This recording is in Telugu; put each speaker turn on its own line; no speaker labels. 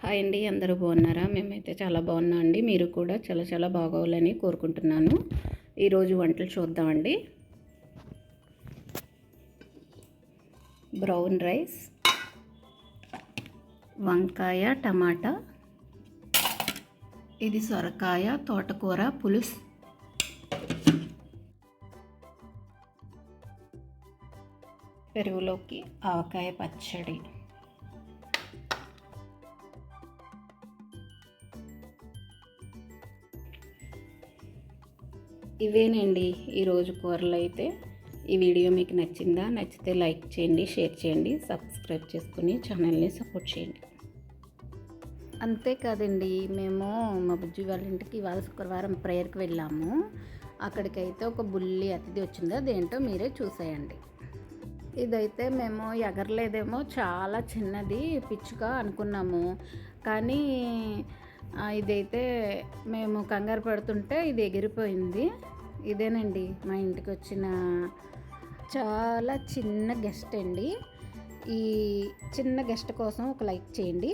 హాయ్ అండి, అందరూ బాగున్నారా? మేమైతే చాలా బాగున్నాం అండి. మీరు కూడా చాలా చాలా బాగోవాలని కోరుకుంటున్నాను. ఈరోజు వంటలు చూద్దామండి. బ్రౌన్ రైస్, వంకాయ టమాటా, ఇది సొరకాయ తోటకూర పులుసు, పెరుగులోకి ఆవకాయ పచ్చడి. ఇవేనండి ఈరోజు కూరలు అయితే. ఈ వీడియో మీకు నచ్చిందా? నచ్చితే లైక్ చేయండి, షేర్ చేయండి, సబ్స్క్రైబ్ చేసుకుని ఛానల్ని సపోర్ట్ చేయండి. అంతేకాదండి, మేము మా బుజ్జి వాళ్ళ ఇంటికి ఇవాళ శుక్రవారం ప్రేయర్కి వెళ్ళాము. అక్కడికైతే ఒక బుల్లి అతిథి వచ్చింది. అదేంటో మీరే చూసేయండి. ఇదైతే మేము ఎగరలేదేమో, చాలా చిన్నది పిచ్చుక అనుకున్నాము. కానీ ఇదైతే మేము కంగారు పడుతుంటే ఇది ఎగిరిపోయింది. ఇదేనండి మా ఇంటికి వచ్చిన చాలా చిన్న గెస్ట్ అండి. ఈ చిన్న గెస్ట్ కోసం ఒక లైక్ చేయండి.